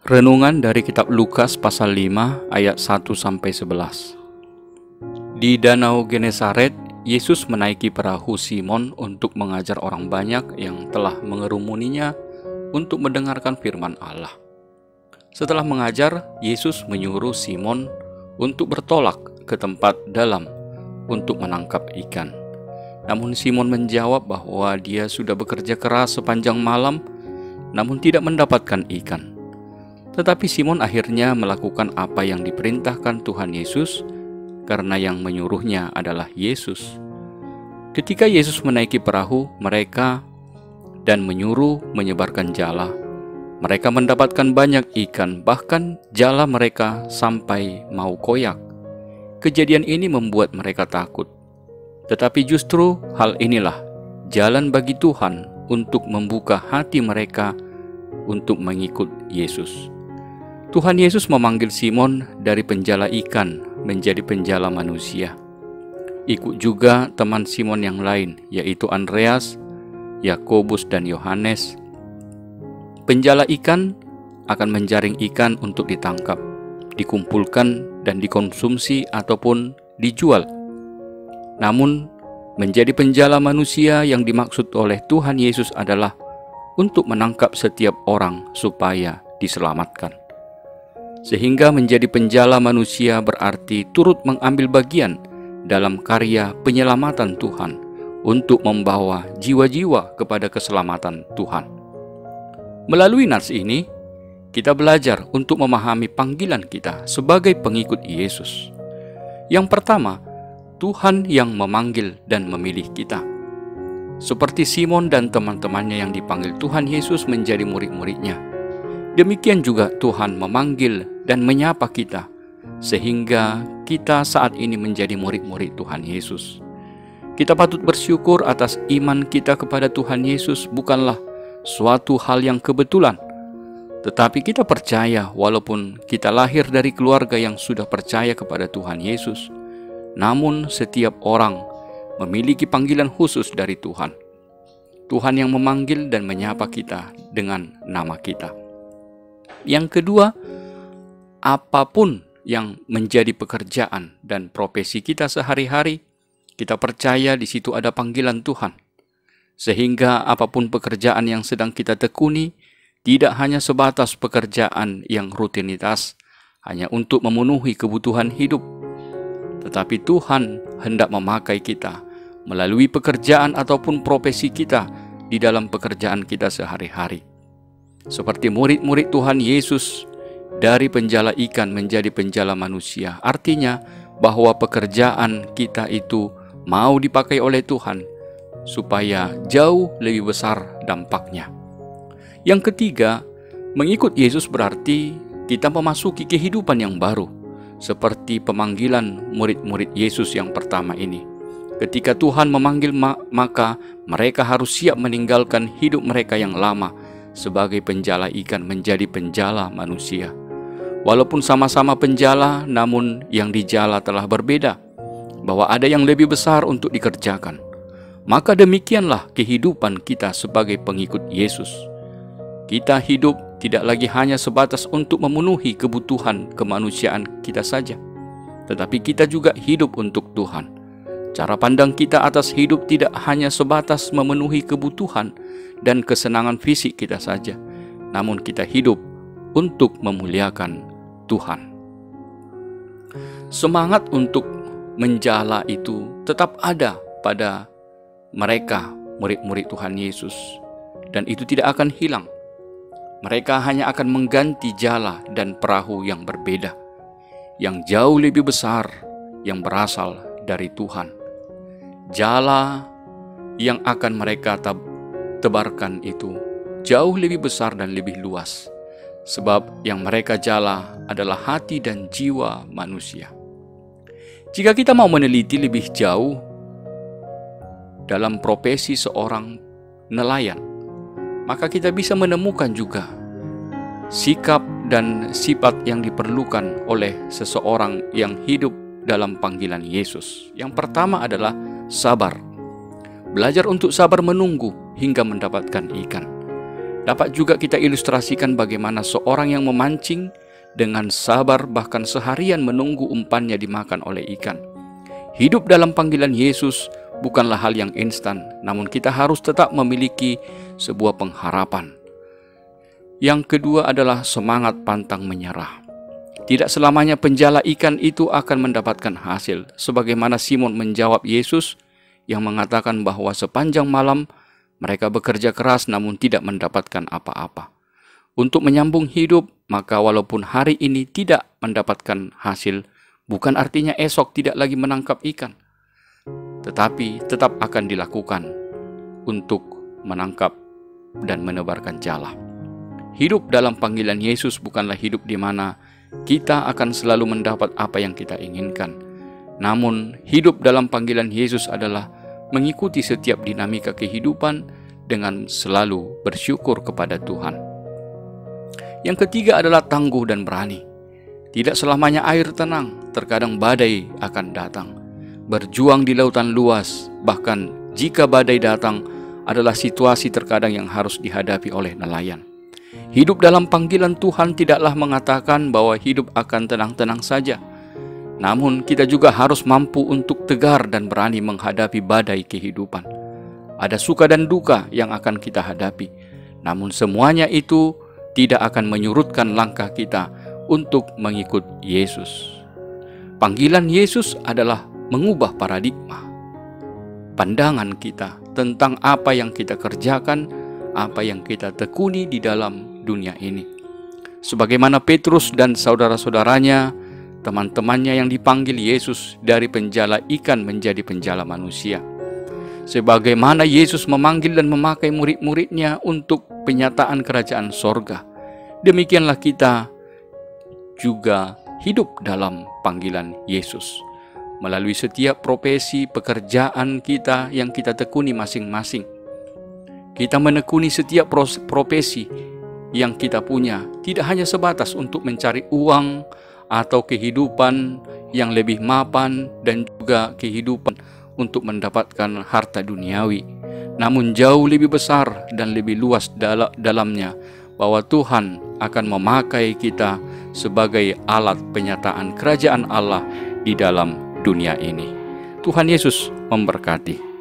Renungan dari kitab Lukas pasal 5 ayat 1-11. Di Danau Genesaret, Yesus menaiki perahu Simon untuk mengajar orang banyak yang telah mengerumuninya untuk mendengarkan firman Allah. Setelah mengajar, Yesus menyuruh Simon untuk bertolak ke tempat dalam untuk menangkap ikan. Namun Simon menjawab bahwa dia sudah bekerja keras sepanjang malam, namun tidak mendapatkan ikan. Tetapi Simon akhirnya melakukan apa yang diperintahkan Tuhan Yesus, karena yang menyuruhnya adalah Yesus. Ketika Yesus menaiki perahu mereka dan menyuruh menyebarkan jala, mereka mendapatkan banyak ikan, bahkan jala mereka sampai mau koyak. Kejadian ini membuat mereka takut. Tetapi justru hal inilah jalan bagi Tuhan untuk membuka hati mereka untuk mengikut Yesus. Tuhan Yesus memanggil Simon dari penjala ikan menjadi penjala manusia. Ikut juga teman Simon yang lain, yaitu Andreas, Yakobus, dan Yohanes. Penjala ikan akan menjaring ikan untuk ditangkap, dikumpulkan, dan dikonsumsi ataupun dijual. Namun, menjadi penjala manusia yang dimaksud oleh Tuhan Yesus adalah untuk menangkap setiap orang supaya diselamatkan. Sehingga menjadi penjala manusia berarti turut mengambil bagian dalam karya penyelamatan Tuhan untuk membawa jiwa-jiwa kepada keselamatan Tuhan. Melalui nats ini, kita belajar untuk memahami panggilan kita sebagai pengikut Yesus. Yang pertama, Tuhan yang memanggil dan memilih kita. Seperti Simon dan teman-temannya yang dipanggil Tuhan Yesus menjadi murid-muridnya, demikian juga Tuhan memanggil dan menyapa kita, sehingga kita saat ini menjadi murid-murid Tuhan Yesus. Kita patut bersyukur atas iman kita kepada Tuhan Yesus, bukanlah suatu hal yang kebetulan, tetapi kita percaya walaupun kita lahir dari keluarga yang sudah percaya kepada Tuhan Yesus, namun setiap orang memiliki panggilan khusus dari Tuhan. Tuhan yang memanggil dan menyapa kita dengan nama kita. Yang kedua, apapun yang menjadi pekerjaan dan profesi kita sehari-hari, kita percaya di situ ada panggilan Tuhan. Sehingga apapun pekerjaan yang sedang kita tekuni, tidak hanya sebatas pekerjaan yang rutinitas, hanya untuk memenuhi kebutuhan hidup, tetapi Tuhan hendak memakai kita melalui pekerjaan ataupun profesi kita di dalam pekerjaan kita sehari-hari. Seperti murid-murid Tuhan Yesus, dari penjala ikan menjadi penjala manusia, artinya bahwa pekerjaan kita itu mau dipakai oleh Tuhan supaya jauh lebih besar dampaknya. Yang ketiga, mengikut Yesus berarti kita memasuki kehidupan yang baru, seperti pemanggilan murid-murid Yesus yang pertama ini. Ketika Tuhan memanggil maka mereka harus siap meninggalkan hidup mereka yang lama sebagai penjala ikan menjadi penjala manusia. Walaupun sama-sama penjala, namun yang dijala telah berbeda, bahwa ada yang lebih besar untuk dikerjakan. Maka demikianlah kehidupan kita sebagai pengikut Yesus. Kita hidup tidak lagi hanya sebatas untuk memenuhi kebutuhan kemanusiaan kita saja, tetapi kita juga hidup untuk Tuhan. Cara pandang kita atas hidup tidak hanya sebatas memenuhi kebutuhan dan kesenangan fisik kita saja, namun kita hidup untuk memuliakan Tuhan. Semangat untuk menjala itu tetap ada pada mereka, murid-murid Tuhan Yesus, dan itu tidak akan hilang. Mereka hanya akan mengganti jala dan perahu yang berbeda, yang jauh lebih besar, yang berasal dari Tuhan. Jala yang akan mereka tebarkan itu jauh lebih besar dan lebih luas, sebab yang mereka jala adalah hati dan jiwa manusia. Jika kita mau meneliti lebih jauh dalam profesi seorang nelayan, maka kita bisa menemukan juga sikap dan sifat yang diperlukan oleh seseorang yang hidup dalam panggilan Yesus. Yang pertama adalah sabar. Belajar untuk sabar menunggu hingga mendapatkan ikan. Dapat juga kita ilustrasikan bagaimana seorang yang memancing dengan sabar bahkan seharian menunggu umpannya dimakan oleh ikan. Hidup dalam panggilan Yesus bukanlah hal yang instan, namun kita harus tetap memiliki sebuah pengharapan. Yang kedua adalah semangat pantang menyerah. Tidak selamanya penjala ikan itu akan mendapatkan hasil, sebagaimana Simon menjawab Yesus yang mengatakan bahwa sepanjang malam mereka bekerja keras namun tidak mendapatkan apa-apa. Untuk menyambung hidup, maka walaupun hari ini tidak mendapatkan hasil, bukan artinya esok tidak lagi menangkap ikan, tetapi tetap akan dilakukan untuk menangkap dan menebarkan jala. Hidup dalam panggilan Yesus bukanlah hidup di mana kita akan selalu mendapat apa yang kita inginkan. Namun, hidup dalam panggilan Yesus adalah mengikuti setiap dinamika kehidupan dengan selalu bersyukur kepada Tuhan. Yang ketiga adalah tangguh dan berani. Tidak selamanya air tenang, terkadang badai akan datang. Berjuang di lautan luas, bahkan jika badai datang, adalah situasi terkadang yang harus dihadapi oleh nelayan. Hidup dalam panggilan Tuhan tidaklah mengatakan bahwa hidup akan tenang-tenang saja. Namun kita juga harus mampu untuk tegar dan berani menghadapi badai kehidupan. Ada suka dan duka yang akan kita hadapi. Namun semuanya itu tidak akan menyurutkan langkah kita untuk mengikut Yesus. Panggilan Yesus adalah mengubah paradigma, pandangan kita tentang apa yang kita kerjakan, apa yang kita tekuni di dalam dunia ini. Sebagaimana Petrus dan saudara-saudaranya, teman-temannya yang dipanggil Yesus dari penjala ikan menjadi penjala manusia. Sebagaimana Yesus memanggil dan memakai murid-muridnya untuk penyataan kerajaan sorga, demikianlah kita juga hidup dalam panggilan Yesus. Melalui setiap profesi pekerjaan kita yang kita tekuni masing-masing, kita menekuni setiap profesi yang kita punya, tidak hanya sebatas untuk mencari uang atau kehidupan yang lebih mapan dan juga kehidupan untuk mendapatkan harta duniawi, namun jauh lebih besar dan lebih luas dalamnya, bahwa Tuhan akan memakai kita sebagai alat penyataan kerajaan Allah di dalam dunia ini. Tuhan Yesus memberkati.